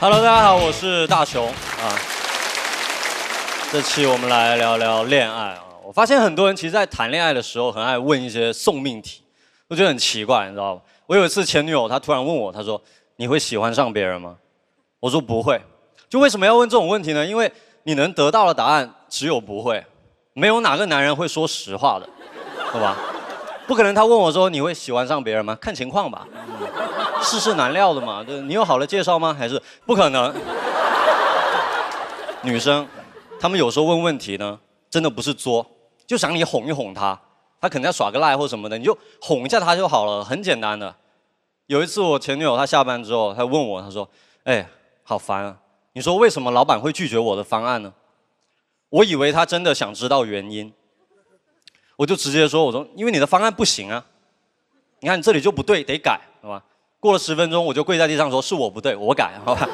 Hello， 大家好，我是大雄啊。这期我们来聊聊恋爱啊。我发现很多人其实，在谈恋爱的时候，很爱问一些送命题，我觉得很奇怪，你知道吗？我有一次前女友，她突然问我，她说：“你会喜欢上别人吗？”我说不会。就为什么要问这种问题呢？因为你能得到的答案只有不会，没有哪个男人会说实话的，对吧？不可能他问我说你会喜欢上别人吗？看情况吧，世事难料的嘛。对，你有好的介绍吗？还是不可能？女生，她们有时候问问题呢，真的不是作，就想你哄一哄她，她可能要耍个赖或什么的，你就哄一下她就好了，很简单的。有一次我前女友她下班之后，她问我，她说：“哎，好烦啊，你说为什么老板会拒绝我的方案呢？”我以为她真的想知道原因。我就直接说，我说因为你的方案不行啊，你看你这里就不对，得改，好吧？过了10分钟，我就跪在地上说，是我不对，我改，好吧？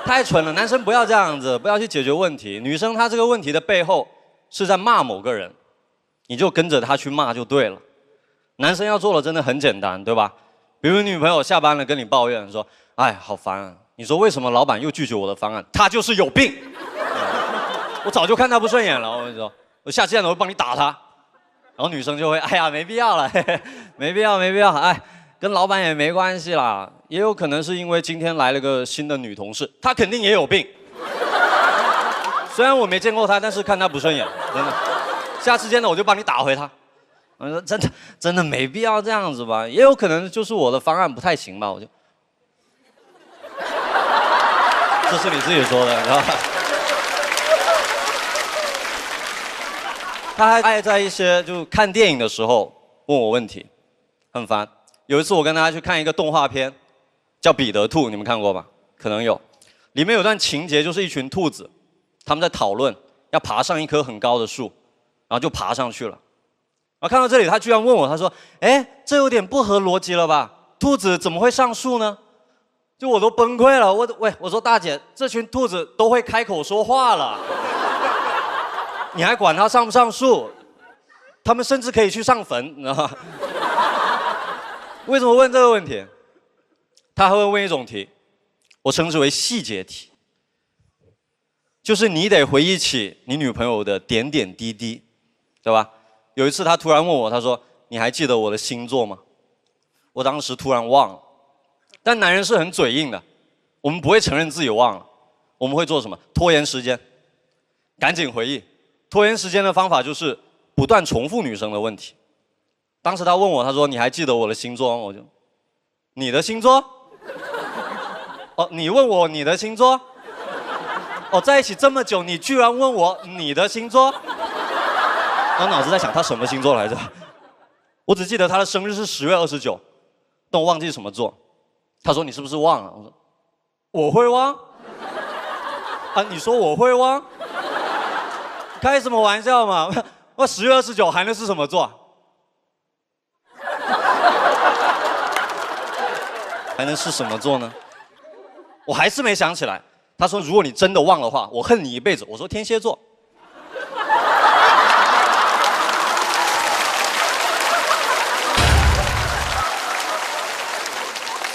太蠢了，男生不要这样子，不要去解决问题。女生她这个问题的背后是在骂某个人，你就跟着她去骂就对了。男生要做的真的很简单，对吧？比如女朋友下班了跟你抱怨说，哎，好烦啊！你说为什么老板又拒绝我的方案？他就是有病。我早就看他不顺眼了，我跟你说，我下次见了我会帮你打他。然后女生就会，哎呀，没必要了，嘿嘿，没必要，没必要，哎，跟老板也没关系啦。也有可能是因为今天来了个新的女同事，她肯定也有病。虽然我没见过她，但是看她不顺眼，真的。下次见了我就帮你打回她。我说真的没必要这样子吧，也有可能就是我的方案不太行吧，我就。这是你自己说的，知道吧？他还爱在一些就看电影的时候问我问题，很烦。有一次我跟他去看一个动画片，叫《彼得兔》，你们看过吧？可能有。里面有段情节就是一群兔子，他们在讨论要爬上一棵很高的树，然后就爬上去了。然后看到这里，他居然问我，他说：“哎，这有点不合逻辑了吧？兔子怎么会上树呢？”就我都崩溃了。我说大姐，这群兔子都会开口说话了。你还管他上不上树？他们甚至可以去上坟，你知道吗？为什么问这个问题？他还会问一种题，我称之为细节题，就是你得回忆起你女朋友的点点滴滴，对吧？有一次他突然问我，他说：“你还记得我的星座吗？”我当时突然忘了，但男人是很嘴硬的，我们不会承认自己忘了，我们会做什么？拖延时间，赶紧回忆。拖延时间的方法就是不断重复女生的问题。当时他问我，他说：“你还记得我的星座吗？”我就，你的星座？哦，你问我你的星座？哦，在一起这么久，你居然问我你的星座？我脑子在想他什么星座来着？我只记得他的生日是10月29，但我忘记什么座。他说：“你是不是忘了？”我说：“我会忘？啊，你说我会忘？开什么玩笑嘛！我10月29还能是什么座？还能是什么座呢？我还是没想起来。他说：“如果你真的忘了话，我恨你一辈子。”我说：“天蝎座。”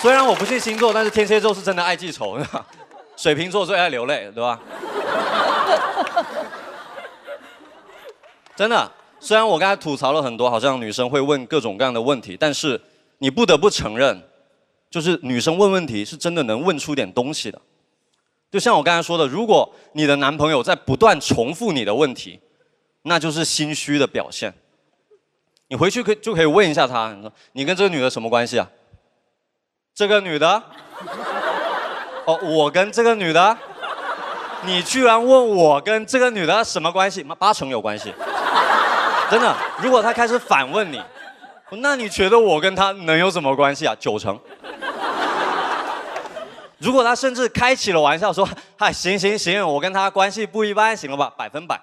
虽然我不信星座，但是天蝎座是真的爱记仇，水瓶座最爱流泪，对吧？真的，虽然我刚才吐槽了很多，好像女生会问各种各样的问题，但是你不得不承认，就是女生问问题是真的能问出点东西的。就像我刚才说的，如果你的男朋友在不断重复你的问题，那就是心虚的表现。你回去就可以问一下他，你说你跟这个女的什么关系啊？这个女的？哦，我跟这个女的？你居然问我跟这个女的什么关系？80%有关系。真的，如果他开始反问你，那你觉得我跟他能有什么关系啊？90%。如果他甚至开起了玩笑说：“嗨，行，我跟他关系不一般，行了吧？100%。”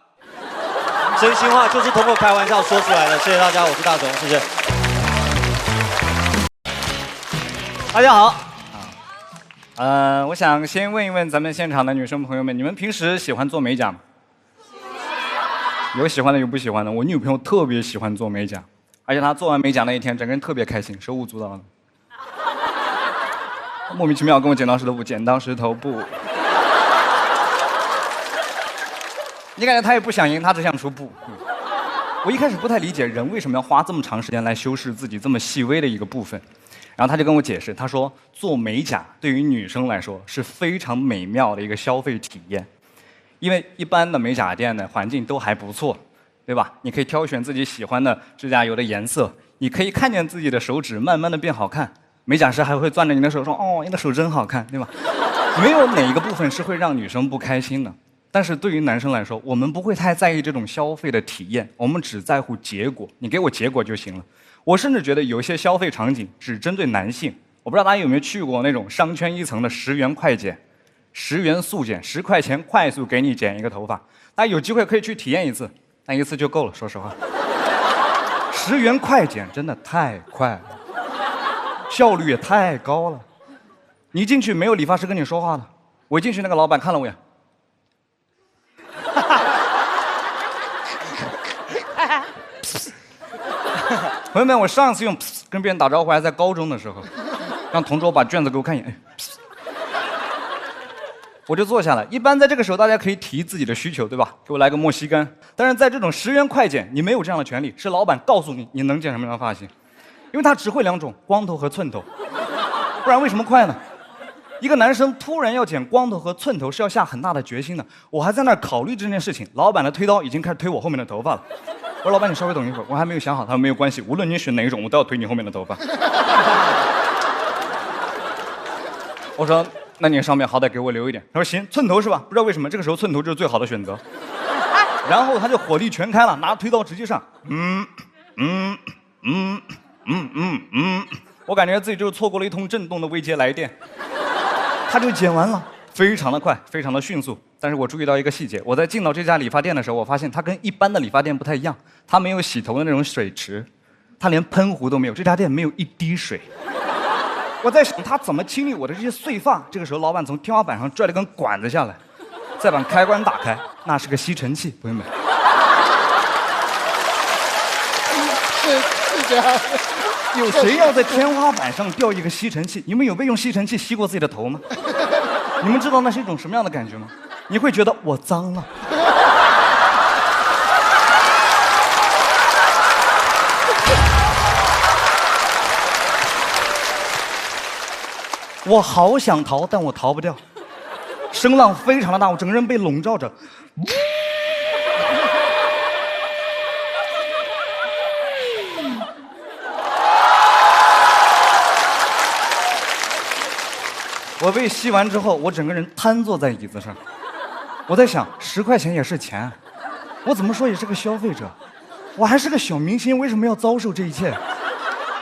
真心话就是通过开玩笑说出来的。谢谢大家，我是大雄，谢谢。大家好，我想先问一问咱们现场的女生朋友们，你们平时喜欢做美甲吗？有喜欢的，有不喜欢的。我女朋友特别喜欢做美甲，而且她做完美甲那一天，整个人特别开心，手舞足蹈的。莫名其妙跟我剪刀石头布，剪刀石头布。你感觉他也不想赢，他只想出布。我一开始不太理解人为什么要花这么长时间来修饰自己这么细微的一个部分，然后他就跟我解释，他说做美甲对于女生来说是非常美妙的一个消费体验，因为一般的美甲店的环境都还不错，对吧？你可以挑选自己喜欢的指甲油的颜色，你可以看见自己的手指慢慢的变好看，美甲师还会攥着你的手说：“哦，你的手真好看，对吧？”没有哪一个部分是会让女生不开心的。但是对于男生来说，我们不会太在意这种消费的体验，我们只在乎结果，你给我结果就行了。我甚至觉得有些消费场景只针对男性，我不知道大家有没有去过那种商圈一层的10元快剪，10元速剪，10块钱快速给你剪一个头发，大家有机会可以去体验一次，但一次就够了，说实话。10元快剪真的太快了，效率也太高了。你一进去没有理发师跟你说话的，我一进去那个老板看了我一眼。朋友们，我上次用跟别人打招呼还在高中的时候，让同桌把卷子给我看一眼，我就坐下来。一般在这个时候，大家可以提自己的需求，对吧？给我来个墨西哥。但是在这种10元快剪，你没有这样的权利，是老板告诉你你能剪什么样的发型，因为他只会2种，光头和寸头。不然为什么快呢？一个男生突然要剪光头和寸头是要下很大的决心的。我还在那儿考虑这件事情，老板的推刀已经开始推我后面的头发了。我说老板，你稍微等一会儿，我还没有想好。他说没有关系，无论你选哪一种，我都要推你后面的头发。我说那你上面好歹给我留一点。他说行，寸头是吧？不知道为什么这个时候寸头就是最好的选择。然后他就火力全开了，拿推刀直接上。我感觉自己就是错过了一通震动的未接来电。他就剪完了，非常的快，非常的迅速。但是我注意到一个细节，我在进到这家理发店的时候，我发现它跟一般的理发店不太一样，它没有洗头的那种水池，它连喷壶都没有，这家店没有一滴水。我在想他怎么清理我的这些碎发。这个时候，老板从天花板上拽了根管子下来，再把开关打开，那是个吸尘器，朋友们。是这样。有谁要在天花板上吊一个吸尘器？你们有被用吸尘器吸过自己的头吗？你们知道那是一种什么样的感觉吗？你会觉得我脏了。我好想逃，但我逃不掉。声浪非常的大，我整个人被笼罩着。我被吸完之后，我整个人瘫坐在椅子上。我在想，10块钱也是钱，我怎么说也是个消费者，我还是个小明星，为什么要遭受这一切？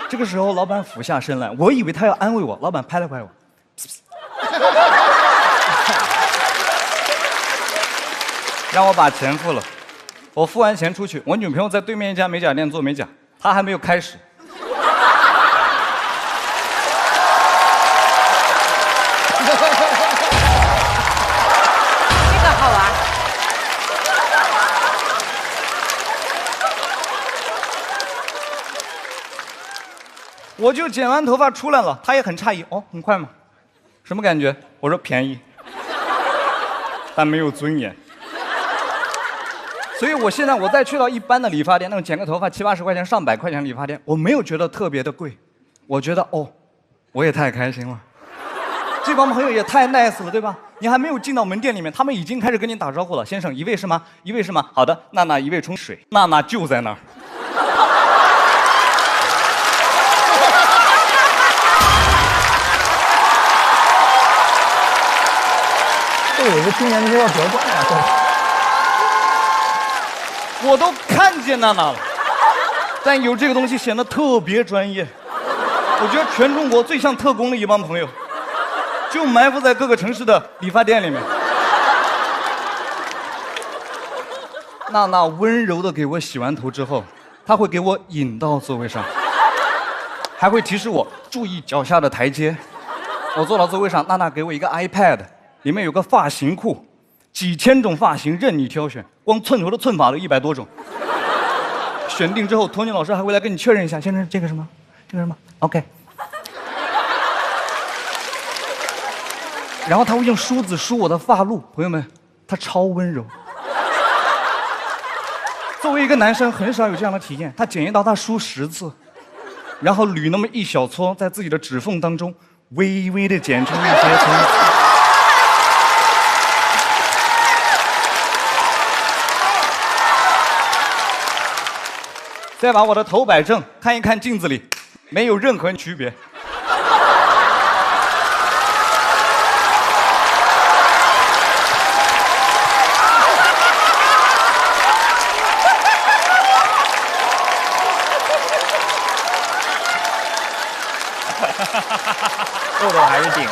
这个时候，老板俯下身来，我以为他要安慰我，老板拍了拍我，让我把钱付了。我付完钱出去，我女朋友在对面一家美甲店做美甲，她还没有开始。我就剪完头发出来了，他也很诧异，哦，很快吗？什么感觉？我说便宜，但没有尊严。所以我现在再去到一般的理发店，那种剪个头发70-80块钱、上100块钱的理发店，我没有觉得特别的贵，我觉得哦，我也太开心了，这帮朋友也太 nice 了，对吧？你还没有进到门店里面，他们已经开始跟你打招呼了。先生，一位是吗？一位是吗？好的，娜娜一位冲水，娜娜就在那儿。这有个青年就要夺冠啊！我都看见娜娜了，但有这个东西显得特别专业。我觉得全中国最像特工的一帮朋友，就埋伏在各个城市的理发店里面。娜娜温柔地给我洗完头之后，她会给我引到座位上，还会提示我注意脚下的台阶。我坐到座位上，娜娜给我一个 iPad， 里面有个发型库，几千种发型任你挑选，光寸头的寸法都100多种。选定之后，托尼老师还会来跟你确认一下，先生这个什么，这个什么 ，OK。然后他会用梳子梳我的发露，朋友们，他超温柔。作为一个男生，很少有这样的体验。他剪一刀，他梳10次，然后捋那么一小撮，在自己的指缝当中，微微的剪出一些层次。再把我的头摆正，看一看镜子里，没有任何区别。痘痘还是顶。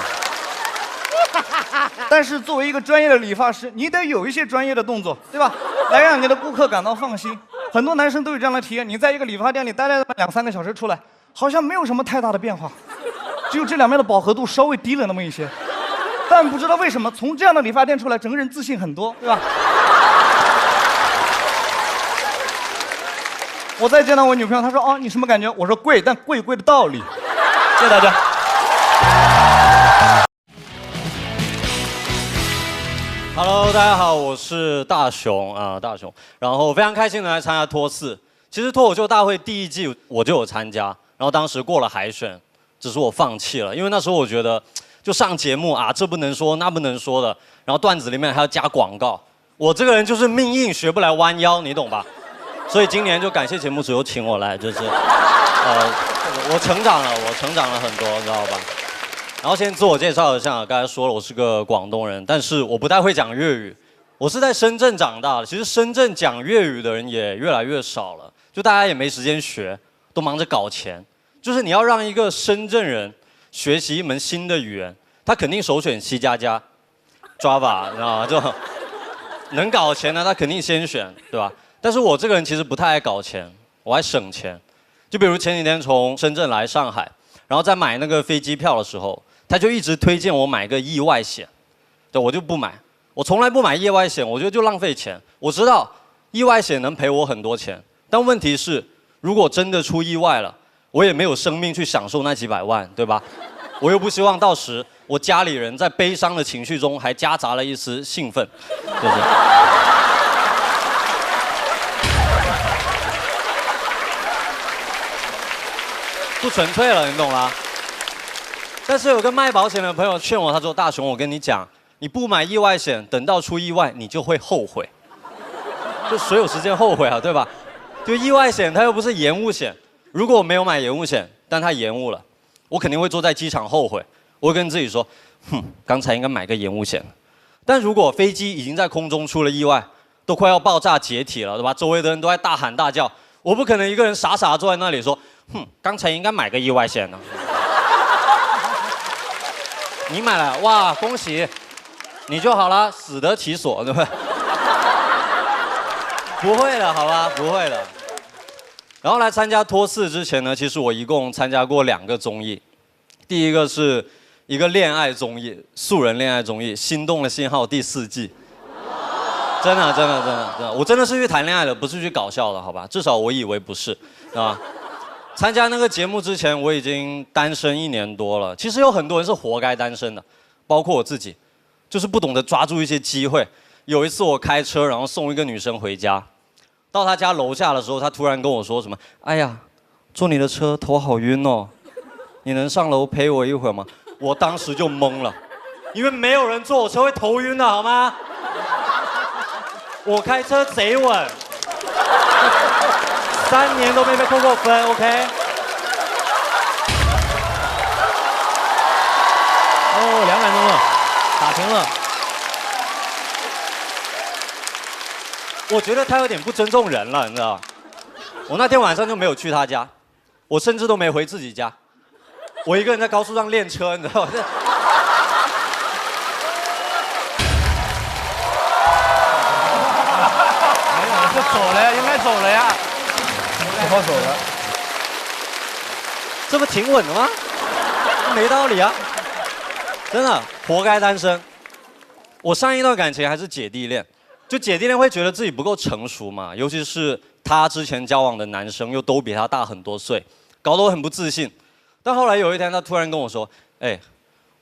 但是作为一个专业的理发师，你得有一些专业的动作，对吧？来让你的顾客感到放心。很多男生都有这样的体验：你在一个理发店里待了2、3个小时出来，好像没有什么太大的变化，只有这两边的饱和度稍微低了那么一些。但不知道为什么，从这样的理发店出来，整个人自信很多，对吧？我再见到我女朋友，她说：“哦，你什么感觉？”我说：“贵，但贵贵的道理。”谢谢大家。Hello， 大家好，我是大雄啊，大雄。然后非常开心的来参加脱4。其实脱口秀大会第1季我就有参加，然后当时过了海选，只是我放弃了，因为那时候我觉得就上节目啊，这不能说那不能说的，然后段子里面还要加广告，我这个人就是命硬学不来弯腰，你懂吧？所以今年就感谢节目组又请我来，就是我成长了很多，你知道吧？然后先自我介绍一下，刚才说了我是个广东人，但是我不太会讲粤语。我是在深圳长大的，其实深圳讲粤语的人也越来越少了，就大家也没时间学，都忙着搞钱。就是你要让一个深圳人学习一门新的语言，他肯定首选C++、Java， 你知道吗？就能搞钱的他肯定先选，对吧？但是我这个人其实不太爱搞钱，我爱省钱。就比如前几天从深圳来上海，然后在买那个飞机票的时候，他就一直推荐我买个意外险，对，我就不买，我从来不买意外险，我觉得就浪费钱。我知道意外险能赔我很多钱，但问题是，如果真的出意外了，我也没有生命去享受那几百万，对吧？我又不希望到时我家里人在悲伤的情绪中还夹杂了一丝兴奋，就是。不纯粹了，你懂吗？但是有个卖保险的朋友劝我，他说：“大雄，我跟你讲，你不买意外险，等到出意外，你就会后悔。就谁有时间后悔啊，对吧？就意外险，它又不是延误险。如果我没有买延误险，但它延误了，我肯定会坐在机场后悔。我会跟自己说，刚才应该买个延误险。但如果飞机已经在空中出了意外，都快要爆炸解体了，对吧？周围的人都在大喊大叫，我不可能一个人傻傻坐在那里说。”刚才应该买个意外险呢。你买了，哇，恭喜，你就好了，死得其所，对不对？不会的，好吧，不会的。然后来参加脱4之前呢，其实我一共参加过2个综艺，第一个是一个恋爱综艺，素人恋爱综艺《心动的信号》第4季。真的，我真的是去谈恋爱的，不是去搞笑的，好吧？至少我以为不是，啊。参加那个节目之前，我已经单身1年多了。其实有很多人是活该单身的，包括我自己，就是不懂得抓住一些机会。有一次我开车，然后送一个女生回家，到她家楼下的时候，她突然跟我说什么：“哎呀，坐你的车头好晕哦，你能上楼陪我一会儿吗？”我当时就懵了，因为没有人坐我车会头晕的好吗？我开车贼稳。3年都没被扣过分 ，OK？ 哦，2点钟了，打停了。我觉得他有点不尊重人了，你知道吗？我那天晚上就没有去他家，我甚至都没回自己家，我一个人在高速上练车，你知道吗？没有，这走了呀，应该走了呀。不好走了，这不挺稳的吗？没道理啊！真的，活该单身。我上一段感情还是姐弟恋，就姐弟恋会觉得自己不够成熟嘛，尤其是他之前交往的男生又都比他大很多岁，搞得我很不自信。但后来有一天，他突然跟我说：“哎，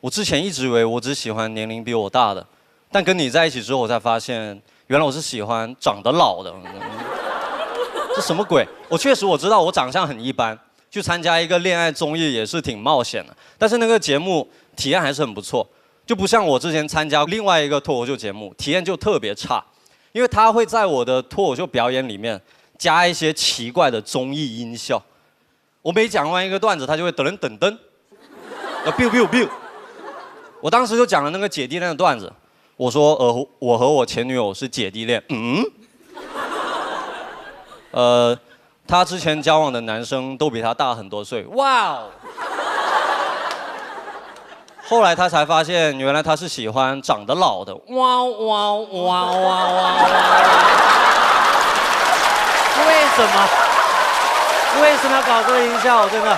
我之前一直以为我只喜欢年龄比我大的，但跟你在一起之后，我才发现，原来我是喜欢长得老的。这什么鬼？我确实我知道我长相很一般，去参加一个恋爱综艺也是挺冒险的，但是那个节目体验还是很不错，就不像我之前参加另外一个脱口秀节目，体验就特别差，因为他会在我的脱口秀表演里面加一些奇怪的综艺音效。我每讲完一个段子，他就会噔噔噔，biu biu biu。我当时就讲了那个姐弟恋的段子，我说我和我前女友是姐弟恋，他之前交往的男生都比他大很多岁，哇哦！后来他才发现，原来他是喜欢长得老的，哇哇哇哇哇！为什么？为什么要搞这个音效？真的。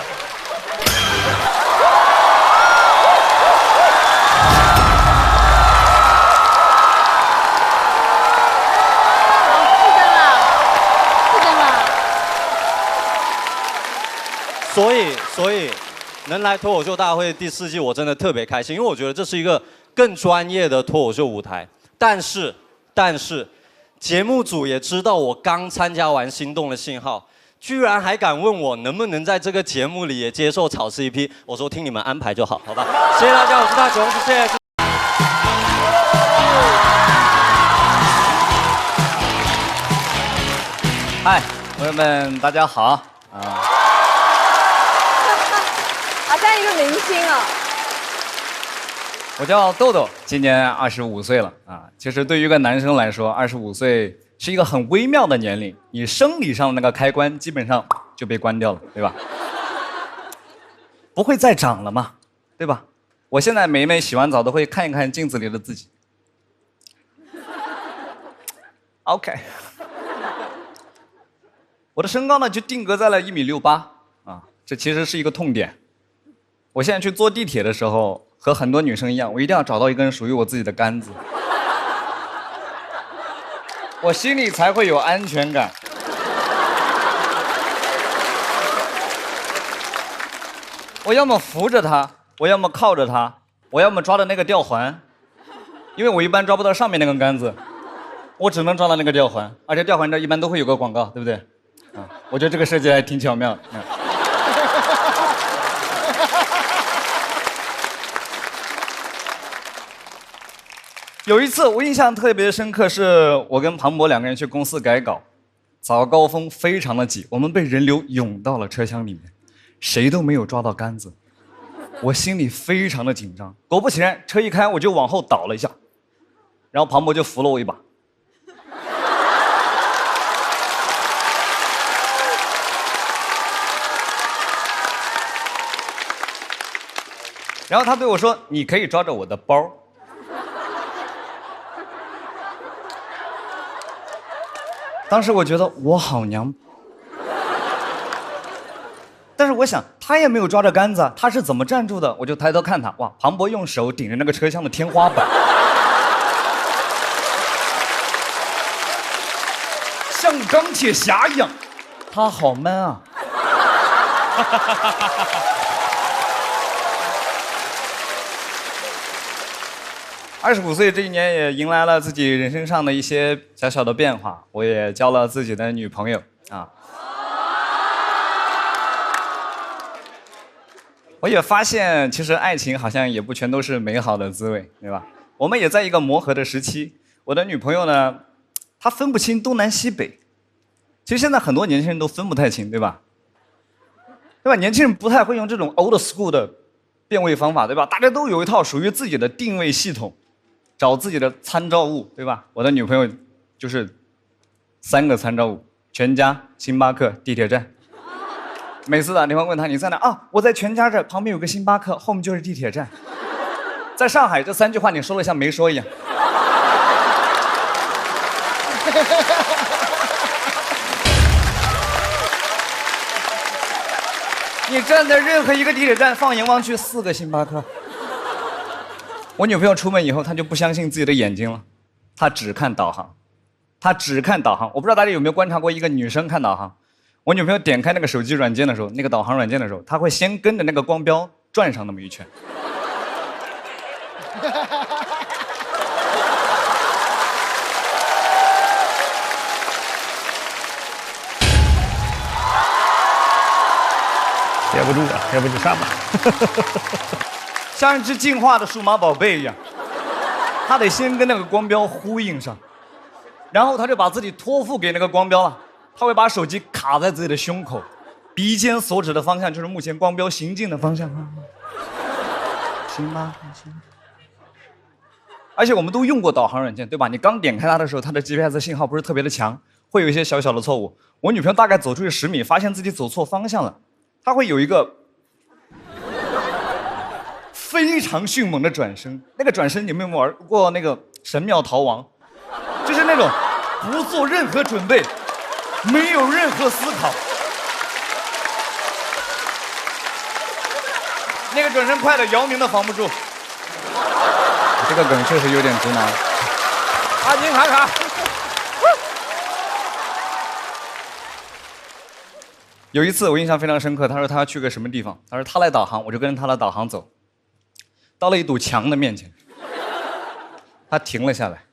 所以，能来脱口秀大会第4季，我真的特别开心，因为我觉得这是一个更专业的脱口秀舞台。但是，节目组也知道我刚参加完《心动的信号》，居然还敢问我能不能在这个节目里也接受炒 CP。我说听你们安排就好，好吧？谢谢大家，我是大雄，谢谢。嗨，朋友们，大家好好像一个明星啊！我叫豆豆，今年25岁了啊。其实对于一个男生来说，25岁是一个很微妙的年龄，你生理上的那个开关基本上就被关掉了，对吧？不会再长了嘛，对吧？我现在每洗完澡都会看一看镜子里的自己。OK， 我的身高呢就定格在了1.68米啊，这其实是一个痛点。我现在去坐地铁的时候，和很多女生一样，我一定要找到一根属于我自己的杆子，我心里才会有安全感。我要么扶着它，我要么靠着它，我要么抓着那个吊环，因为我一般抓不到上面那根杆子，我只能抓到那个吊环，而且吊环这一般都会有个广告，对不对？啊，我觉得这个设计还挺巧妙。有一次我印象特别深刻，是我跟庞博2个人去公司改稿，早高峰非常的挤，我们被人流涌到了车厢里面，谁都没有抓到杆子，我心里非常的紧张。果不其然，车一开我就往后倒了一下，然后庞博就扶了我一把。然后他对我说：“你可以抓着我的包。”当时我觉得我好娘，但是我想他也没有抓着杆子，他是怎么站住的？我就抬头看他，哇，庞博用手顶着那个车厢的天花板，像钢铁侠一样，他好 man 啊！25岁这一年也迎来了自己人生上的一些小小的变化，我也交了自己的女朋友啊。我也发现，其实爱情好像也不全都是美好的滋味，对吧？我们也在一个磨合的时期。我的女朋友呢，她分不清东南西北。其实现在很多年轻人都分不太清，对吧？对吧？年轻人不太会用这种 old school 的辨位方法，对吧？大家都有一套属于自己的定位系统。找自己的参照物，对吧？我的女朋友就是3个参照物：全家、星巴克、地铁站。每次打电话问她你在哪啊？我在全家这旁边有个星巴克，后面就是地铁站。在上海这3句话你说了像没说一样。你站在任何一个地铁站，放眼望去4个星巴克。我女朋友出门以后，她就不相信自己的眼睛了，她只看导航，她只看导航。我不知道大家有没有观察过一个女生看导航，我女朋友点开那个手机软件的时候，那个导航软件的时候，她会先跟着那个光标转上那么一圈，憋不住了，憋不住上吧。像一只进化的数码宝贝一样，他得先跟那个光标呼应上，然后他就把自己托付给那个光标了。他会把手机卡在自己的胸口，鼻尖所指的方向就是目前光标行进的方向。行吗？行。而且我们都用过导航软件，对吧？你刚点开它的时候，它的 GPS 信号不是特别的强，会有一些小小的错误。我女朋友大概走出去10米，发现自己走错方向了，她会有一个非常迅猛的转身。那个转身你们有没有玩过那个神庙逃亡？就是那种不做任何准备，没有任何思考，那个转身快的姚明都防不住。这个梗确实有点直男。阿金卡卡。有一次我印象非常深刻，他说他要去个什么地方，他说他来导航，我就跟着他的导航走，到了一堵墙的面前，他停了下来，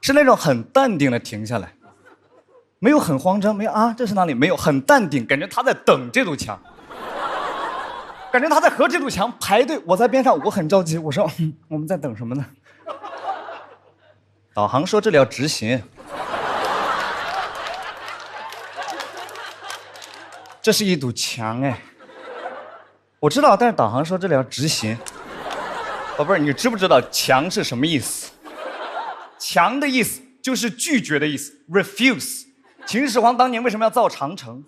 是那种很淡定的停下来，没有很慌张，没有啊这是哪里，没有，很淡定，感觉他在等这堵墙，感觉他在和这堵墙排队，我在边上，我很着急，我说我们在等什么呢？导航说这里要直行。这是一堵墙哎，我知道，但是导航说这里要直行。宝贝儿，你知不知道墙是什么意思？墙的意思就是拒绝的意思 ，refuse。秦始皇当年为什么要造长城？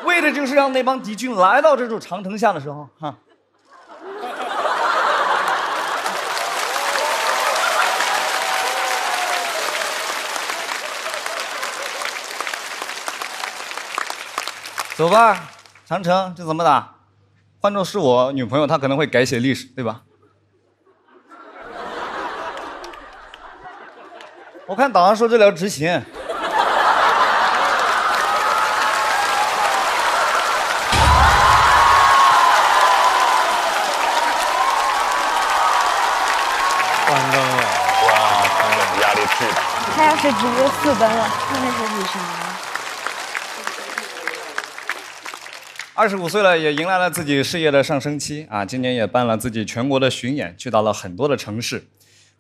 为的就是让那帮敌军来到这座长城下的时候，哈。走吧，长城这怎么打？换作是我女朋友，她可能会改写历史，对吧？我看导航说这里要直行。关灯了，哇，压力巨大。他要是直接4灯了，那是啥呀25岁了，也迎来了自己事业的上升期啊！今年也办了自己全国的巡演，去到了很多的城市。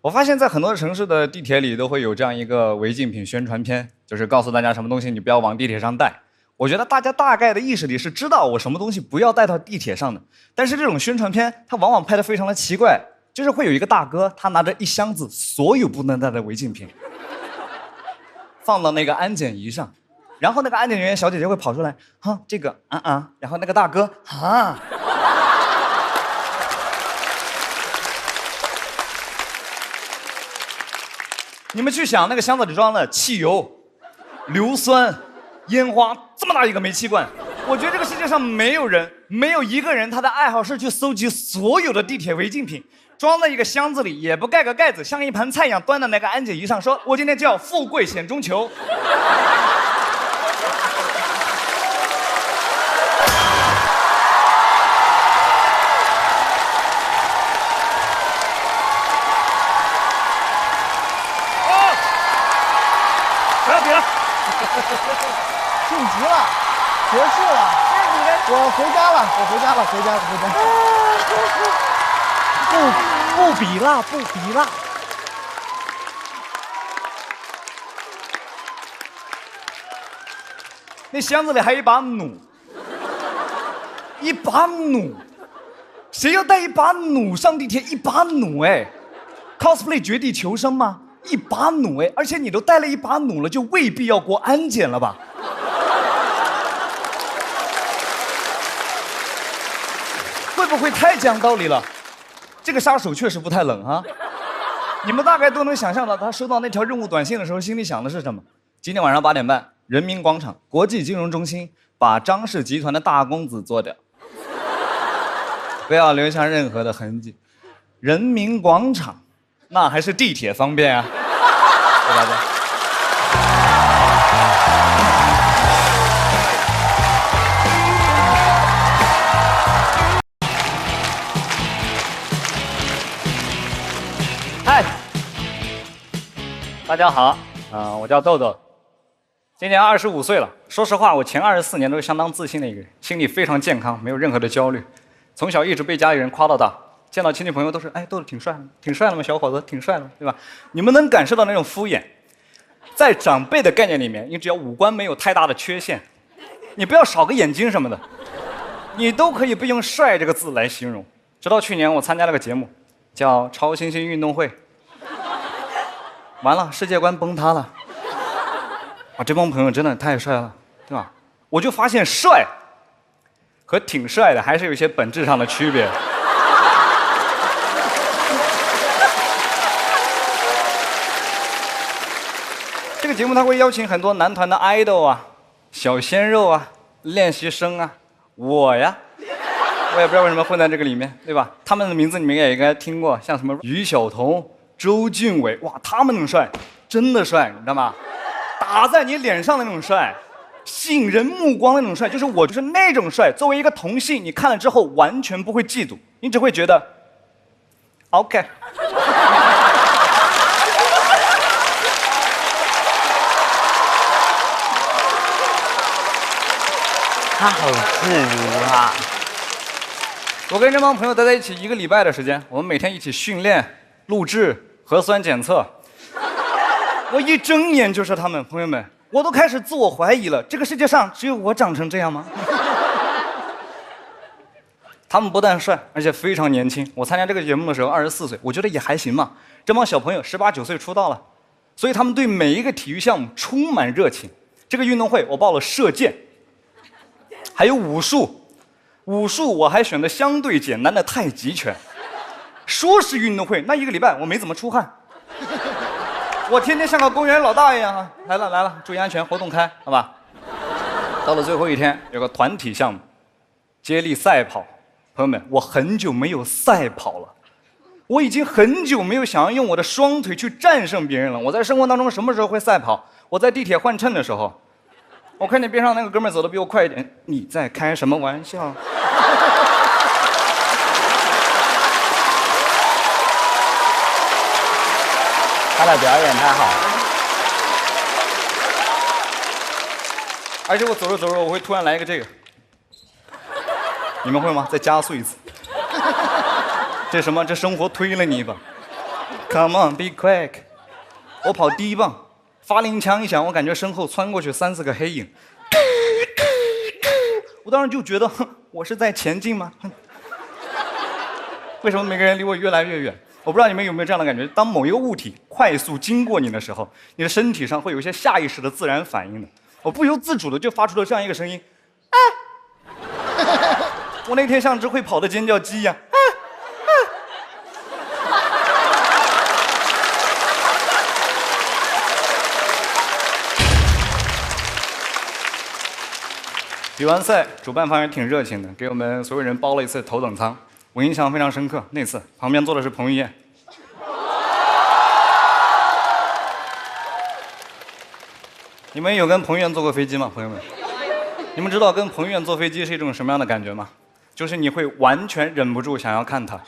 我发现，在很多城市的地铁里都会有这样一个违禁品宣传片，就是告诉大家什么东西你不要往地铁上带。我觉得大家大概的意识里是知道我什么东西不要带到地铁上的，但是这种宣传片它往往拍得非常的奇怪，就是会有一个大哥，他拿着一箱子所有不能带的违禁品，放到那个安检仪上。然后那个安检人员小姐姐会跑出来，哈，这个然后那个大哥啊，你们去想那个箱子里装的汽油、硫酸、烟花，这么大一个煤气罐，我觉得这个世界上没有一个人他的爱好是去搜集所有的地铁违禁品，装在一个箱子里，也不盖个盖子，像一盘菜一样端到那个安检仪上，说我今天就要富贵险中求。晋级了，结束了。我回家了，回家。不比了。那箱子里还有一把弩，谁要带一把弩上地铁？一把弩哎 ，cosplay 绝地求生吗？一把弩哎，而且你都带了一把弩了，就未必要过安检了吧？会不会太讲道理了？这个杀手确实不太冷啊！你们大概都能想象到，他收到那条任务短信的时候，心里想的是什么？今天晚上8点半，人民广场国际金融中心把张氏集团的大公子做掉，不要留下任何的痕迹。人民广场。那还是地铁方便啊，对吧？大家好，我叫豆豆，今年25岁了。说实话，我前24年都是相当自信的一个人，心理非常健康，没有任何的焦虑。从小一直被家里人夸到大，见到亲戚朋友都是，哎，豆豆挺帅的，挺帅的嘛，小伙子挺帅的，对吧？你们能感受到那种敷衍？在长辈的概念里面，你只要五官没有太大的缺陷，你不要少个眼睛什么的，你都可以被用帅这个字来形容。直到去年我参加了个节目，叫《超新星运动会》。完了，世界观崩塌了！啊，这帮朋友真的太帅了，对吧？我就发现帅和挺帅的还是有一些本质上的区别。这个节目它会邀请很多男团的 idol 啊、小鲜肉啊、练习生啊，我呀，我也不知道为什么混在这个里面，对吧？他们的名字你们也应该听过，像什么于晓彤、周俊伟，哇，他们那种帅，真的帅，你知道吗？打在你脸上的那种帅，吸引人目光的那种帅，就是我就是那种帅。作为一个同性，你看了之后完全不会嫉妒，你只会觉得 OK。他好自如啊！我跟这帮朋友待在一起1个礼拜的时间，我们每天一起训练、录制、核酸检测。我一睁眼就是他们，朋友们，我都开始自我怀疑了，这个世界上只有我长成这样吗？他们不但帅，而且非常年轻。我参加这个节目的时候24岁，我觉得也还行嘛。这帮小朋友18、19岁出道了，所以他们对每一个体育项目充满热情。这个运动会我报了射箭，还有武术。武术我还选的相对简单的太极拳。说是运动会，那1个礼拜我没怎么出汗。我天天像个公园老大一样啊，来了，注意安全，活动开，好吧？到了最后一天，有个团体项目，接力赛跑。朋友们，我很久没有赛跑了，我已经很久没有想要用我的双腿去战胜别人了。我在生活当中什么时候会赛跑？我在地铁换乘的时候，我看见边上那个哥们走得比我快一点，你在开什么玩笑？他的表演太好了。而且我走着走着，我会突然来一个这个，你们会吗？再加速一次。这什么？这生活推了你一把。Come on, be quick！ 我跑第1棒，发令枪一响，我感觉身后窜过去3、4个黑影。我当时就觉得，我是在前进吗？为什么每个人离我越来越远？我不知道你们有没有这样的感觉，当某一个物体快速经过你的时候，你的身体上会有一些下意识的自然反应的。我不由自主的就发出了这样一个声音，我那天像只会跑的尖叫鸡一样，比完赛，主办方也挺热情的，给我们所有人包了一次头等舱。我印象非常深刻，那次旁边坐的是彭于晏。你们有跟彭于晏坐过飞机吗，朋友们？你们知道跟彭于晏坐飞机是一种什么样的感觉吗？就是你会完全忍不住想要看他。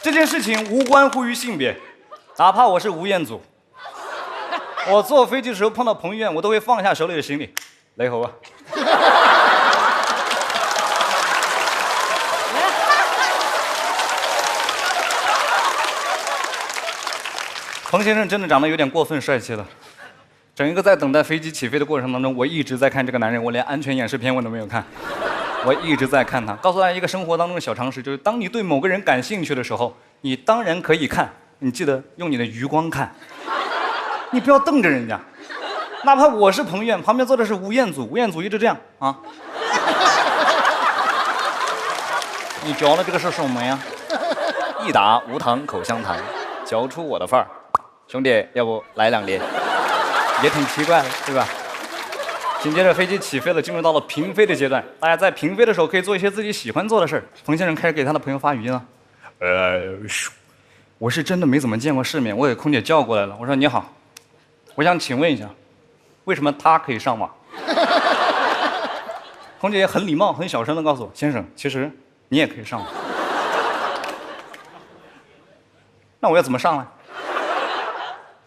这件事情无关乎于性别，哪怕我是吴彦祖，我坐飞机的时候碰到彭于晏，我都会放下手里的行李，雷猴啊。彭先生真的长得有点过分帅气了。整一个在等待飞机起飞的过程当中，我一直在看这个男人，我连安全演示片我都没有看，我一直在看他。告诉大家一个生活当中的小常识，就是当你对某个人感兴趣的时候，你当然可以看，你记得用你的余光看，你不要瞪着人家。哪怕我是彭于晏，旁边坐的是吴彦祖，吴彦祖一直这样啊。你嚼的这个是什么呀？一打无糖口香糖，嚼出我的范儿。兄弟，要不来2碟？也挺奇怪的，对吧？紧接着飞机起飞了，进入到了平飞的阶段。大家在平飞的时候可以做一些自己喜欢做的事儿。彭先生开始给他的朋友发语音了。我是真的没怎么见过世面，我给空姐叫过来了。我说你好，我想请问一下，为什么他可以上网？空姐也很礼貌、很小声的告诉我，先生，其实你也可以上网。那我要怎么上来？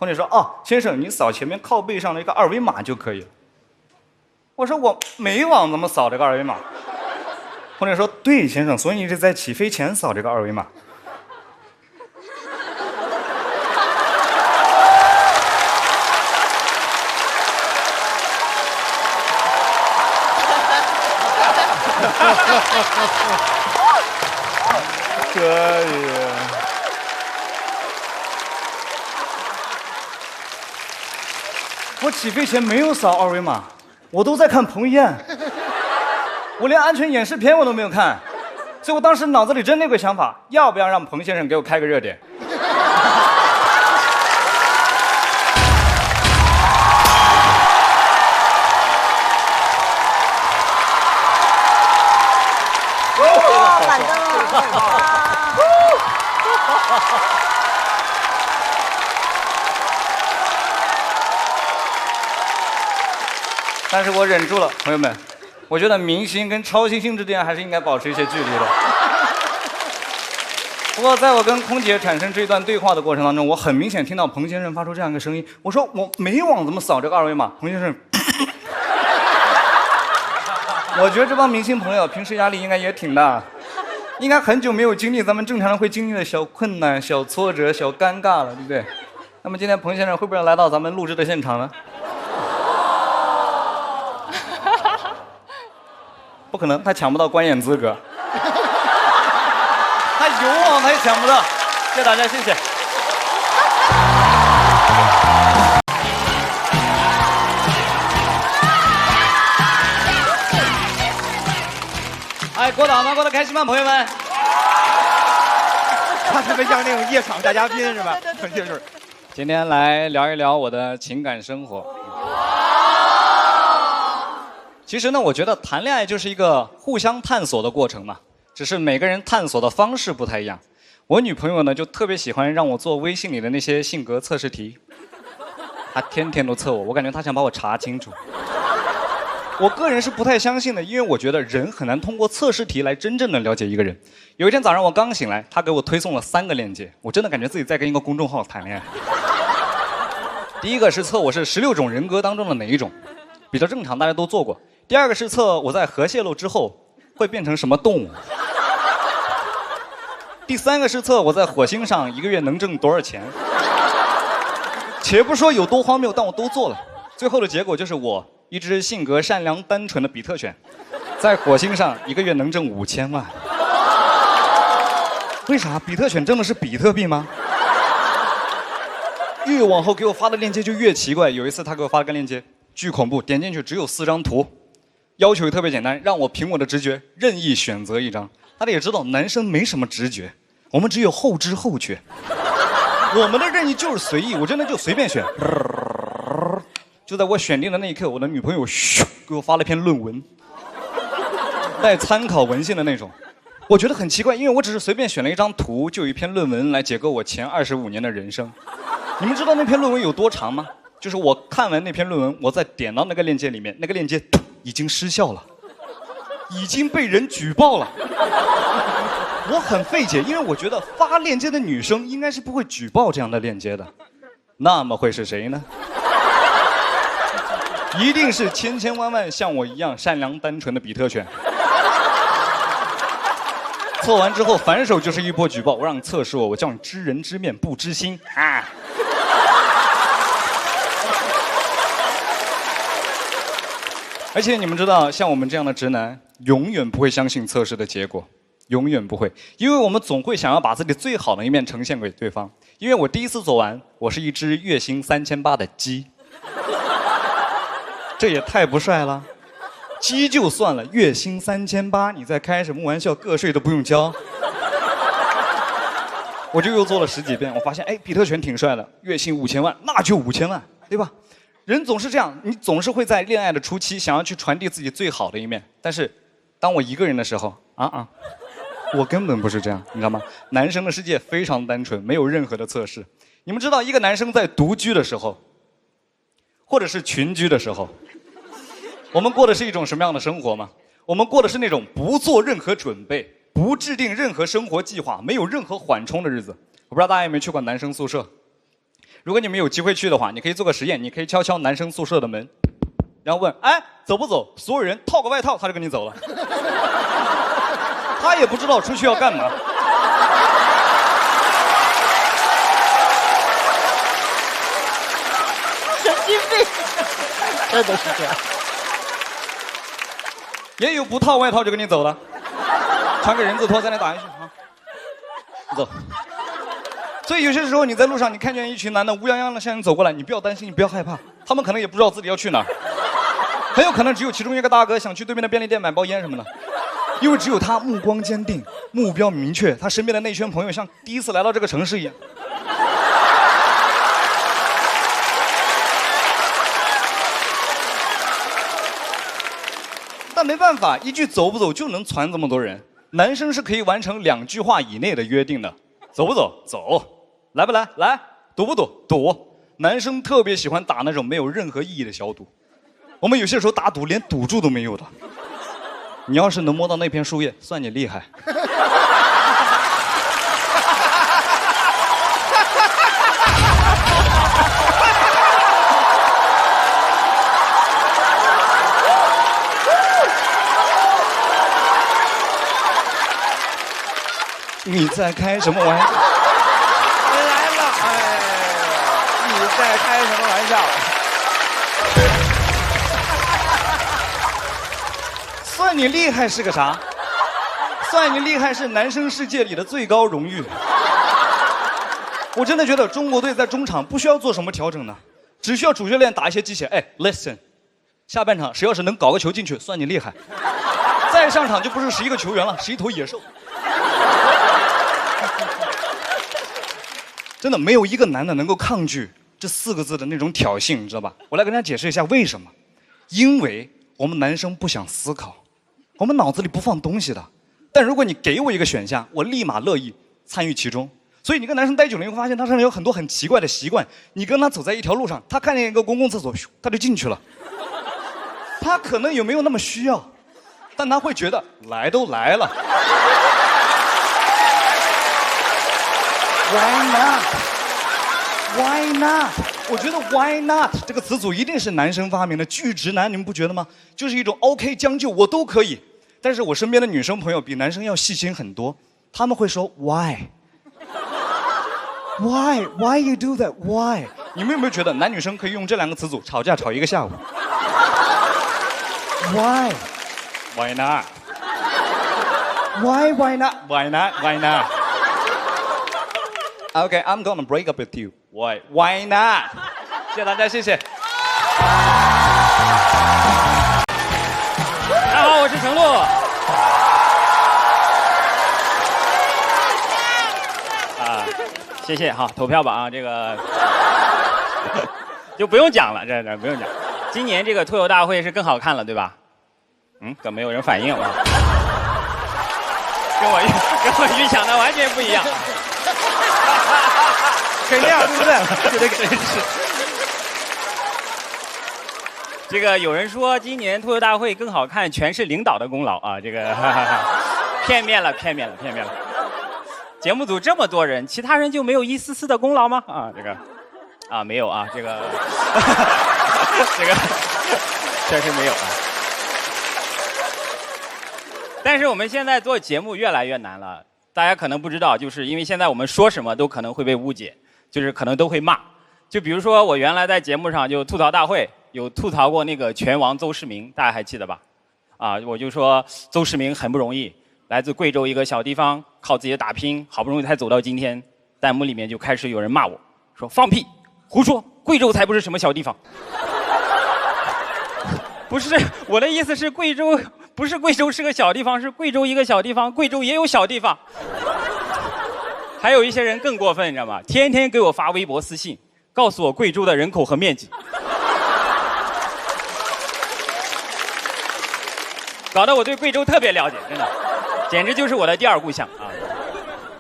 空姐说：“哦，先生，你扫前面靠背上的一个二维码就可以了。”我说：“我没往怎么扫这个二维码？”空姐说：“对，先生，所以你是在起飞前扫这个二维码。”可以。我起飞前没有扫二维码，我都在看彭于晏，我连安全演示片我都没有看，所以我当时脑子里真的有个想法，要不要让彭先生给我开个热点？哇，感动了！但是我忍住了，朋友们，我觉得明星跟超新星之间还是应该保持一些距离的。不过，在我跟空姐产生这一段对话的过程当中，我很明显听到彭先生发出这样一个声音。我说我没往怎么扫这个二维码，彭先生。我觉得这帮明星朋友平时压力应该也挺大，应该很久没有经历咱们正常人会经历的小困难、小挫折、小尴尬了，对不对？那么今天彭先生会不会来到咱们录制的现场呢？不可能，他抢不到观演资格。他有网他也抢不到。谢谢大家，谢谢。哎，过得好吗？过得开心吗，朋友们？他特别像那种夜场大嘉宾是吧？对，就是。今天来聊一聊我的情感生活。其实呢，我觉得谈恋爱就是一个互相探索的过程嘛，只是每个人探索的方式不太一样。我女朋友呢，就特别喜欢让我做微信里的那些性格测试题，她天天都测我，我感觉她想把我查清楚。我个人是不太相信的，因为我觉得人很难通过测试题来真正的了解一个人。有一天早上我刚醒来，她给我推送了3个链接，我真的感觉自己在跟一个公众号谈恋爱。第一个是测我是16种人格当中的哪一种，比较正常，大家都做过。第二个是测我在核泄漏之后会变成什么动物。第3个是测我在火星上1个月能挣多少钱。且不说有多荒谬，但我都做了。最后的结果就是我一只性格善良单纯的比特犬，在火星上1个月能挣5000万。为啥？比特犬挣的是比特币吗？越往后给我发的链接就越奇怪。有一次他给我发了个链接，巨恐怖，点进去只有4张图，要求也特别简单，让我凭我的直觉任意选择1张。大家也知道，男生没什么直觉，我们只有后知后觉。我们的任意就是随意，我真的就随便选。就在我选定的那一刻，我的女朋友咻给我发了篇论文，带参考文献的那种。我觉得很奇怪，因为我只是随便选了1张图，就有一篇论文来解构我前25年的人生。你们知道那篇论文有多长吗？就是我看完那篇论文，我再点到那个链接里面，那个链接已经失效了，已经被人举报了。我很费解，因为我觉得发链接的女生应该是不会举报这样的链接的，那么会是谁呢？一定是千千万万像我一样善良单纯的比特犬。测完之后反手就是一波举报，我让你测试我，我叫你知人知面不知心啊！而且你们知道，像我们这样的直男，永远不会相信测试的结果，永远不会，因为我们总会想要把自己最好的一面呈现给对方。因为我第一次做完，我是一只月薪3800的鸡，这也太不帅了。鸡就算了，月薪3800，你在开什么玩笑？个税都不用交。我就又做了10几遍，我发现，哎，比特犬挺帅的，月薪5000万，那就5000万，对吧？人总是这样，你总是会在恋爱的初期想要去传递自己最好的一面，但是当我一个人的时候，我根本不是这样，你知道吗？男生的世界非常单纯，没有任何的测试。你们知道一个男生在独居的时候，或者是群居的时候，我们过的是一种什么样的生活吗？我们过的是那种不做任何准备，不制定任何生活计划，没有任何缓冲的日子。我不知道大家有没有去过男生宿舍，如果你们有机会去的话，你可以做个实验，你可以敲敲男生宿舍的门，然后问，哎，走不走？所有人套个外套，他就跟你走了。他也不知道出去要干嘛。神经病，真的是这样。也有不套外套就跟你走了，穿个人字拖在那打一句啊，走。所以有些时候你在路上，你看见一群男的乌泱泱的向你走过来，你不要担心，你不要害怕，他们可能也不知道自己要去哪儿，很有可能只有其中一个大哥想去对面的便利店买包烟什么的，因为只有他目光坚定，目标明确，他身边的那圈朋友像第一次来到这个城市一样。但没办法，一句走不走就能传这么多人。男生是可以完成2句话以内的约定的，走不走？走。来不来？来。赌不赌？赌。男生特别喜欢打那种没有任何意义的小赌，我们有些时候打赌连赌注都没有的。你要是能摸到那片树叶，算你厉害。你在开什么玩笑？来了，哎，你在开什么玩笑？算你厉害是个啥？算你厉害是男生世界里的最高荣誉。我真的觉得中国队在中场不需要做什么调整呢，只需要主教练打一些鸡血。哎 ，listen， 下半场谁要是能搞个球进去，算你厉害。再上场就不是11个球员了，是一头野兽。真的没有一个男的能够抗拒这4个字的那种挑衅，你知道吧？我来跟大家解释一下为什么。因为我们男生不想思考，我们脑子里不放东西的。但如果你给我一个选项，我立马乐意参与其中。所以你跟男生待久了，你会发现他身上有很多很奇怪的习惯。你跟他走在一条路上，他看见一个公共厕所，他就进去了。他可能有没有那么需要，但他会觉得来都来了。Why not? Why not? 我觉得 Why not 这个词组一定是男生发明的，巨直男，你们不觉得吗？就是一种 OK 将就，我都可以。但是我身边的女生朋友比男生要细心很多，他们会说 Why? Why? Why you do that? Why? 你们有没有觉得男女生可以用这2个词组吵架吵1个下午 ？Why? Why not? Why? Why not? Why not? Why not? Okay, I'm gonna break up with you. Why? Why not? 谢谢大家，谢谢。大家好，我是程璐。谢谢哈，投票吧啊，这个就不用讲了，这不用讲。今年这个脱口大会是更好看了，对吧？可没有人反应啊，跟我预想的完全不一样。肯定对不对？就这个真是。这个有人说今年脱口大会更好看，全是领导的功劳啊！这个片面了。节目组这么多人，其他人就没有一丝丝的功劳吗？啊，这个啊没有啊，这个这个确实没有啊。但是我们现在做节目越来越难了，大家可能不知道，就是因为现在我们说什么都可能会被误解。就是可能都会骂，就比如说我原来在节目上就吐槽大会有吐槽过那个拳王邹市明，大家还记得吧？啊，我就说邹市明很不容易，来自贵州一个小地方，靠自己的打拼，好不容易才走到今天。弹幕里面就开始有人骂我，说放屁，胡说，贵州才不是什么小地方。不是，我的意思是贵州不是贵州是个小地方，是贵州一个小地方，贵州也有小地方。还有一些人更过分，你知道吗？天天给我发微博私信，告诉我贵州的人口和面积，搞得我对贵州特别了解，真的，简直就是我的第2故乡啊！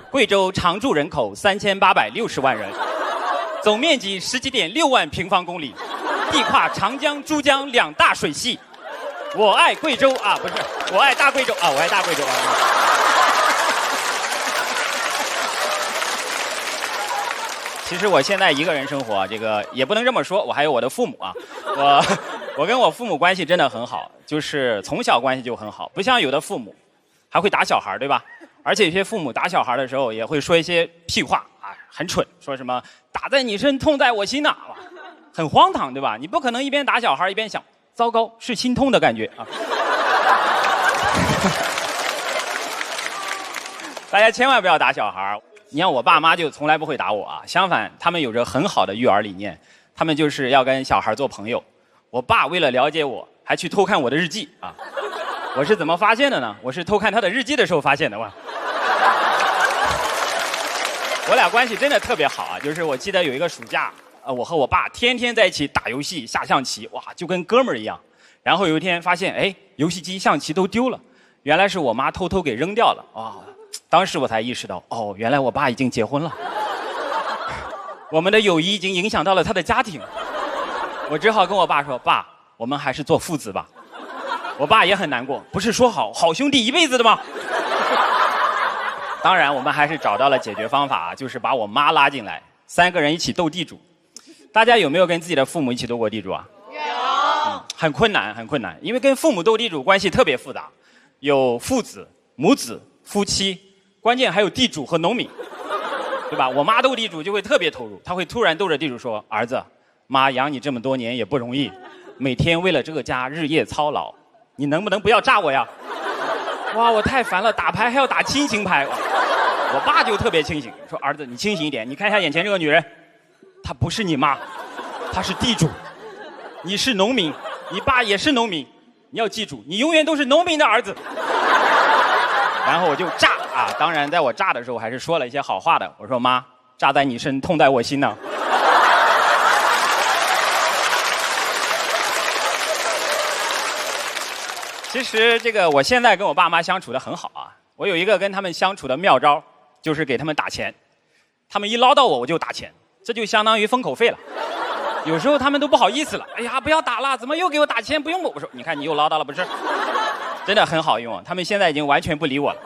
贵州常住人口3860万人，总面积10几点6万平方公里，地跨长江、珠江2大水系。我爱贵州啊，不是，我爱大贵州啊，我爱大贵州啊。其实我现在一个人生活，这个也不能这么说，我还有我的父母啊。我跟我父母关系真的很好，就是从小关系就很好，不像有的父母还会打小孩，对吧？而且有些父母打小孩的时候也会说一些屁话啊，很蠢，说什么打在你身，痛在我心呐，很荒唐，对吧？你不可能一边打小孩一边想，糟糕，是心痛的感觉啊。大家千万不要打小孩。你看我爸妈就从来不会打我啊，相反，他们有着很好的育儿理念，他们就是要跟小孩做朋友。我爸为了了解我，还去偷看我的日记啊。我是怎么发现的呢？我是偷看他的日记的时候发现的哇。我俩关系真的特别好啊，就是我记得有一个暑假，我和我爸天天在一起打游戏、下象棋，哇，就跟哥们儿一样。然后有一天发现，哎，游戏机、象棋都丢了，原来是我妈偷偷给扔掉了啊。当时我才意识到，哦，原来我爸已经结婚了，我们的友谊已经影响到了他的家庭。我只好跟我爸说：“爸，我们还是做父子吧。”我爸也很难过，不是说好兄弟一辈子的吗？当然，我们还是找到了解决方法，就是把我妈拉进来，3个人一起斗地主。大家有没有跟自己的父母一起斗过地主啊？有。很困难，很困难，因为跟父母斗地主关系特别复杂，有父子、母子、夫妻，关键还有地主和农民，对吧？我妈斗地主就会特别投入，她会突然逗着地主说：“儿子，妈养你这么多年也不容易，每天为了这个家日夜操劳，你能不能不要炸我呀？”哇，我太烦了，打牌还要打亲情牌。我爸就特别清醒，说：“儿子，你清醒一点，你看一下眼前这个女人，她不是你妈，她是地主，你是农民，你爸也是农民，你要记住，你永远都是农民的儿子。”然后我就炸啊！当然，在我炸的时候还是说了一些好话的。我说：“妈，炸在你身，痛在我心呢。”其实这个我现在跟我爸妈相处得很好啊。我有一个跟他们相处的妙招，就是给他们打钱。他们一唠叨我，我就打钱，这就相当于封口费了。有时候他们都不好意思了，哎呀，不要打了，怎么又给我打钱？不用我。我说，你看你又唠叨了，不是？真的很好用啊。他们现在已经完全不理我了，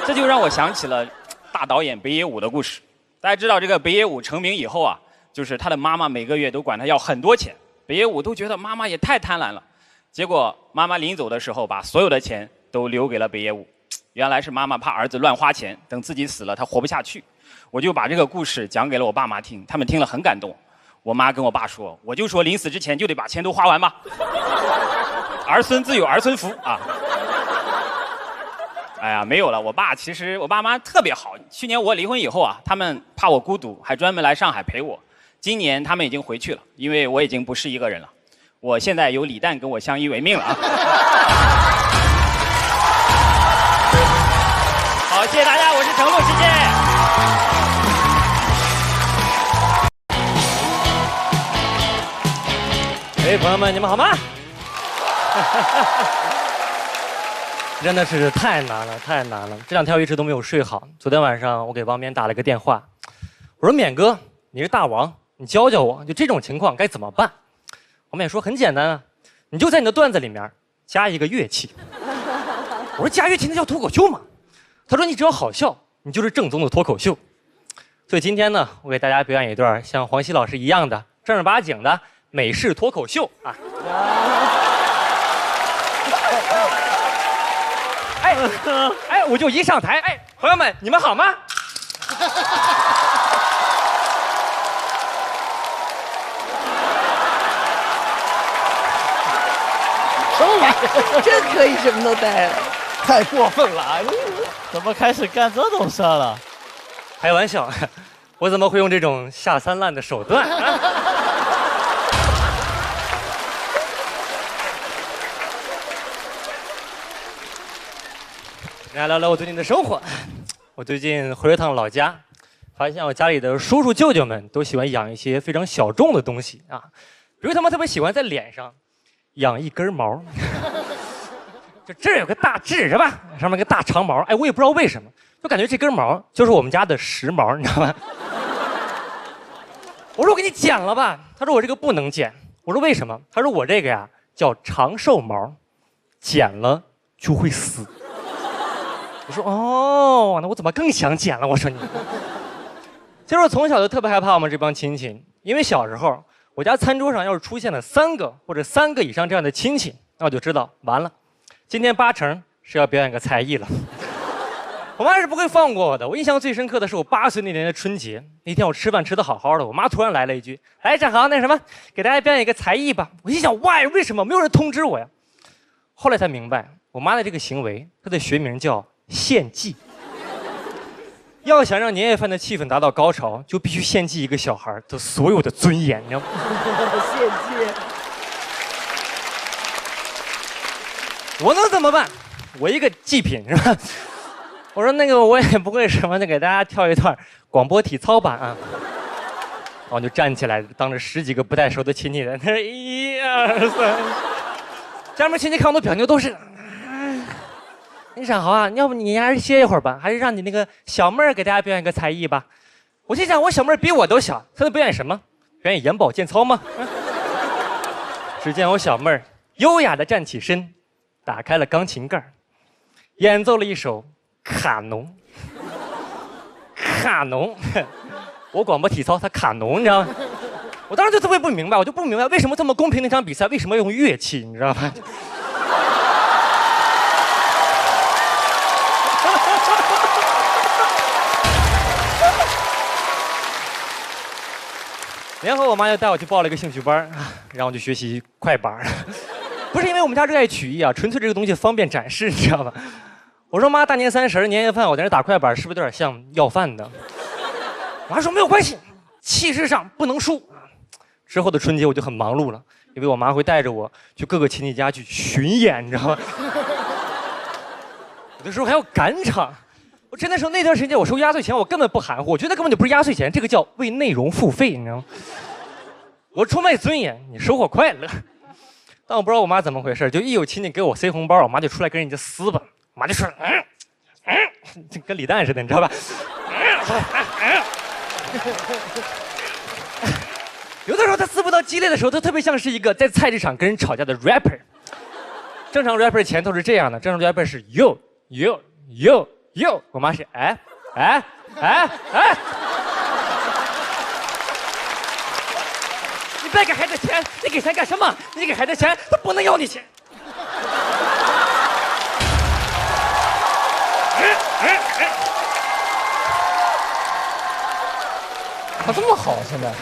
这就让我想起了大导演北野武的故事。大家知道这个北野武成名以后啊，就是他的妈妈每个月都管他要很多钱，北野武都觉得妈妈也太贪婪了。结果妈妈临走的时候，把所有的钱都留给了北野武。原来是妈妈怕儿子乱花钱，等自己死了他活不下去。我就把这个故事讲给了我爸妈听，他们听了很感动。我妈跟我爸说，我就说临死之前就得把钱都花完吧，儿孙自有儿孙福啊。哎呀，没有了。其实我爸妈特别好。去年我离婚以后啊，他们怕我孤独，还专门来上海陪我。今年他们已经回去了，因为我已经不是一个人了。我现在有李诞跟我相依为命了啊。好，谢谢大家，我是程璐，谢谢。哎，朋友们，你们好吗？真的是太难了，太难了！这2天我一直都没有睡好。昨天晚上我给王冕打了个电话，我说：“冕哥，你是大王，你教教我，就这种情况该怎么办？”王冕说：“很简单啊，你就在你的段子里面加一个乐器。”我说：“加乐器那叫脱口秀吗？”他说：“你只要好笑，你就是正宗的脱口秀。”所以今天呢，我给大家表演一段像黄西老师一样的正儿八经的美式脱口秀啊！哎，我就一上台，哎，朋友们，你们好吗？什么玩意儿？真可以什么都带了？太过分了啊！怎么开始干这种事儿了？开玩笑，我怎么会用这种下三滥的手段？来聊聊我最近的生活。我最近回了趟老家，发现我家里的叔叔舅舅们都喜欢养一些非常小众的东西啊，比如他们特别喜欢在脸上养一根毛，就这儿有个大痣是吧？上面有个大长毛，哎，我也不知道为什么，就感觉这根毛就是我们家的时髦，你知道吗？我说我给你剪了吧，他说我这个不能剪，我说为什么？他说我这个呀叫长寿毛，剪了就会死。我说哦，那我怎么更想剪了？我说你，其实我从小就特别害怕我们这帮亲戚，因为小时候我家餐桌上要是出现了3个或者3个以上这样的亲戚，那我就知道完了，今天8成是要表演个才艺了。我妈是不会放过我的。我印象最深刻的是我8岁那年的春节，那天我吃饭吃得好好的，我妈突然来了一句：“来，正好那什么，给大家表演一个才艺吧。”我心想 ，why？ 为什么没有人通知我呀？后来才明白，我妈的这个行为，她的学名叫献祭。要想让年夜饭的气氛达到高潮，就必须献祭一个小孩的所有的尊严，你知道吗？献祭。我能怎么办？我一个祭品是吧？我说那个我也不会什么的，给大家跳一段广播体操版啊。然后就站起来，当着10几个不太熟的亲戚在那1、2、3，家面亲戚看我的表情都是，那沈豪啊，要不你还是歇一会儿吧，还是让你那个小妹儿给大家表演个才艺吧。我心想，我小妹儿比我都小，她能表演什么？表演眼保健操吗？只见我小妹儿优雅地站起身，打开了钢琴盖，演奏了一首卡农。卡农，我广播体操，他卡农，你知道吗？我当时就特别不明白，我就不明白为什么这么公平的一场比赛，为什么要用乐器，你知道吗？然后我妈就带我去报了一个兴趣班，然后我就学习快板。不是因为我们家热爱曲艺啊，纯粹这个东西方便展示，你知道吗？我说妈，大年30年夜饭我在这打快板，是不是有点像要饭的？我妈说没有关系，气势上不能输。之后的春节我就很忙碌了，因为我妈会带着我去各个亲戚家去巡演，你知道吗？有的时候还要赶场。我真的说那段时间我收压岁钱，我根本不含糊，我觉得那根本就不是压岁钱，这个叫为内容付费，你知道吗？我出卖尊严，你收获快乐。但我不知道我妈怎么回事，就一有亲戚给我塞红包，我妈就出来跟人家撕吧。我妈就说就跟李诞似的，你知道吧？有的时候他撕不到激烈的时候，他特别像是一个在菜市场跟人吵架的 rapper。正常 rapper 前头是这样的，正常 rapper 是 yo yo yo yo， 我妈是哎。你别给孩子钱，你给钱干什么？你给孩子钱，他不能要你钱。他这么好，现在。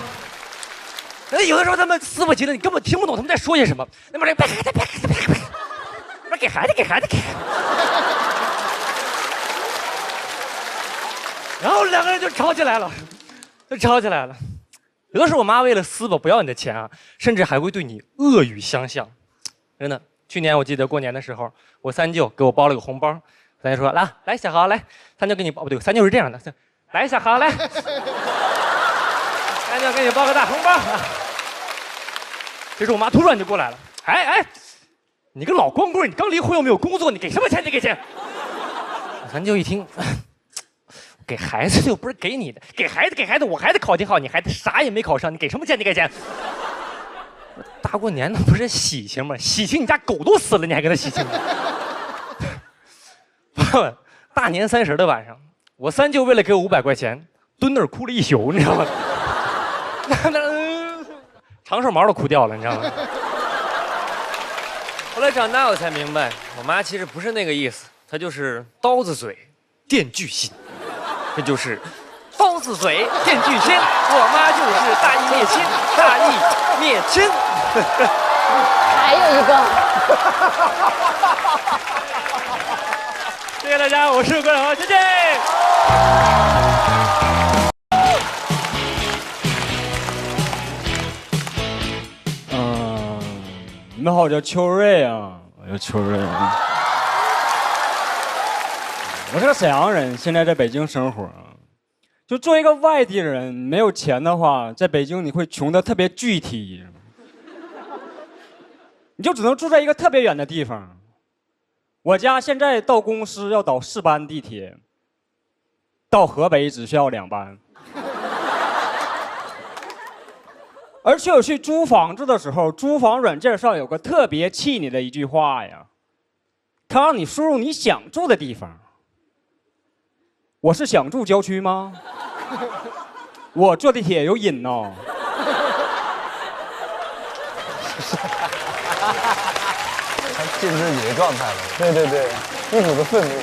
有的时候他们撕不急了，你根本听不懂他们在说些什么。那边别给孩子。然后2个人就吵起来了。有的时候我妈为了撕吧不要你的钱啊，甚至还会对你恶语相向。真的，去年我记得过年的时候，我三舅给我包了个红包，三舅说来小豪来，三舅给你包，不对，三舅是这样的，来小豪来，三舅给你包个大红包。这时我妈突然就过来了，哎，你个老光棍，你刚离婚又没有工作，你给什么钱？你给钱。三舅一听。给孩子又不是给你的，给孩子，我孩子考挺好，你孩子啥也没考上，你给什么钱？你给钱？大过年的不是喜庆吗？喜庆你家狗都死了，你还跟他喜庆？大年30的晚上，我三舅为了给我500块钱，蹲那儿哭了一宿，你知道吗？长寿毛都哭掉了，你知道吗？后来长大我才明白，我妈其实不是那个意思，她就是刀子嘴，电锯心。这就是刀子嘴电锯心，我妈就是大义灭亲，大义灭亲。还有一个，谢谢大家，我是郭德纲，谢谢。你们好，我叫秋瑞啊，我是个沈阳人，现在在北京生活。就作为一个外地人，没有钱的话，在北京你会穷得特别具体，你就只能住在一个特别远的地方。我家现在到公司要倒4班地铁，到河北只需要2班。而且我去租房子的时候，租房软件上有个特别气你的一句话呀，它让你输入你想住的地方。我是想住郊区吗？我坐地铁有瘾哦。他进自己的状态了。对对对，一股子愤怒。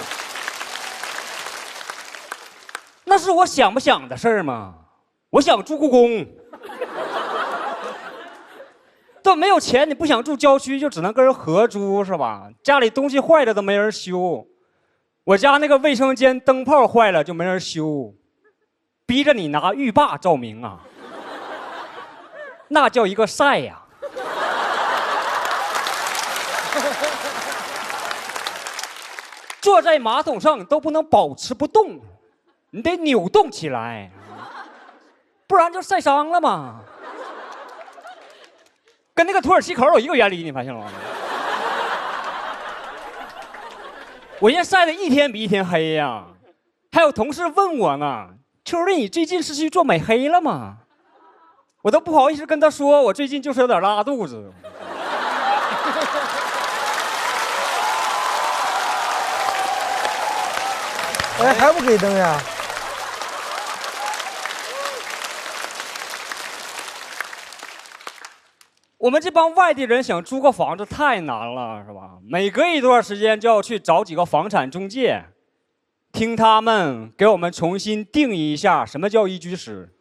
那是我想不想的事儿吗？我想住故宫。但没有钱，你不想住郊区，就只能跟人合租，是吧？家里东西坏了都没人修，我家那个卫生间灯泡坏了就没人修，逼着你拿浴霸照明啊，那叫一个晒呀！坐在马桶上都不能保持不动，你得扭动起来，不然就晒伤了嘛。跟那个土耳其口有一个原理，你发现了吗？我现在晒得一天比一天黑呀，还有同事问我呢，秋丽，你最近是去做美黑了吗？我都不好意思跟他说，我最近就是有点拉肚子。哎，还不给灯呀？我们这帮外地人想租个房子太难了，是吧？每隔一段时间就要去找几个房产中介，听他们给我们重新定义一下什么叫一居室。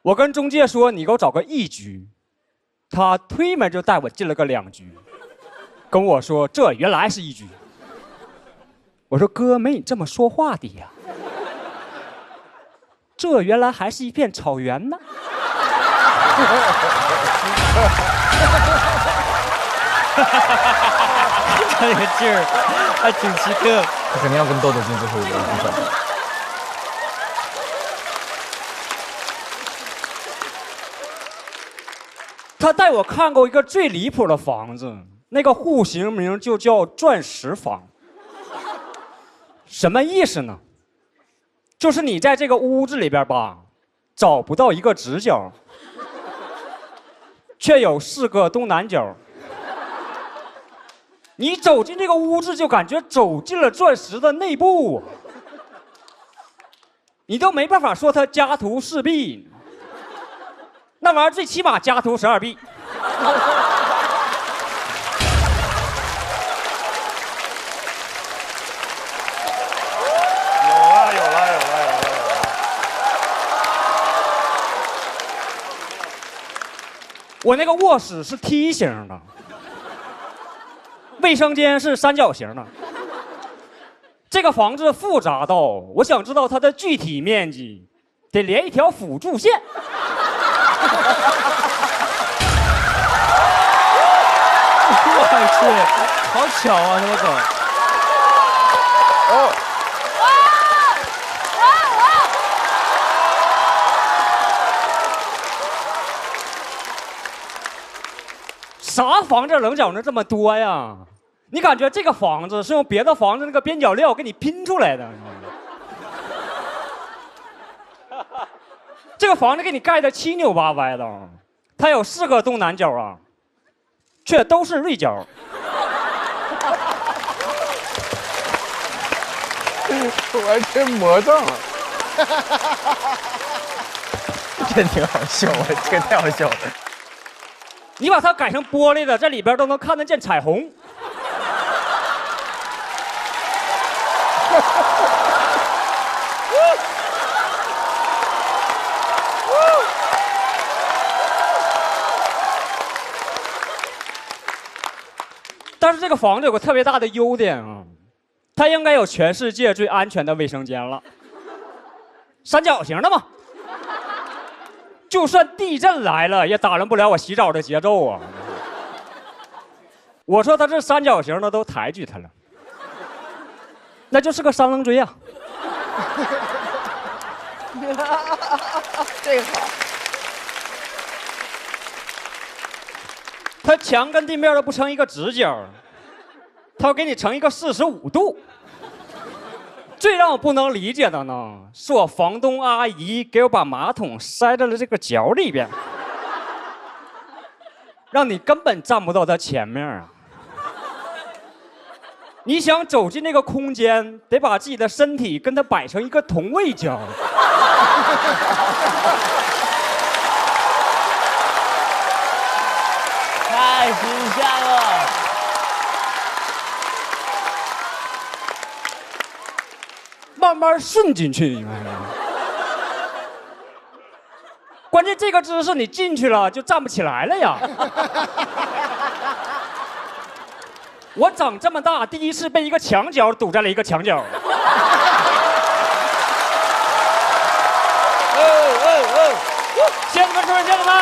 我跟中介说，你给我找个一居，他推门就带我进了个2居，跟我说这原来是一居。我说哥，没你这么说话的呀。这原来还是一片草原呢。这个劲儿还挺奇特。他肯定要跟豆豆进最后一个部分。他带我看过一个最离谱的房子，那个户型名就叫钻石房。什么意思呢？就是你在这个屋子里边吧，找不到一个直角，却有4个东南角。你走进这个屋子，就感觉走进了钻石的内部，你都没办法说它家徒四壁，那玩意儿最起码家徒12壁。我那个卧室是梯形的，卫生间是三角形的。这个房子复杂到，我想知道它的具体面积，得连一条辅助线。我去，好巧啊，这个梗。哦，啥房子棱角能这么多呀？你感觉这个房子是用别的房子那个边角料给你拼出来的？这个房子给你盖的七扭八歪的，它有4个东南角啊，却都是锐角。完全魔障了。这挺好笑，这个太好笑了。你把它改成玻璃的，在里边都能看得见彩虹。但是这个房子有个特别大的优点啊，它应该有全世界最安全的卫生间了，三角形的嘛。就算地震来了，也打乱不了我洗澡的节奏啊！我说它是三角形的，都抬举它了，那就是个三棱锥啊！这个好。它墙跟地面都不成一个直角，它要给你成一个45度。最让我不能理解的呢，是我房东阿姨给我把马桶塞在了这个角里边，让你根本站不到它前面啊。你想走进那个空间，得把自己的身体跟它摆成一个同位角。太形象了。慢慢顺进去。关键这个姿势你进去了就站不起来了呀。我长这么大第一次被一个墙角堵在了一个墙角。谢谢你们，诸位，谢谢你们。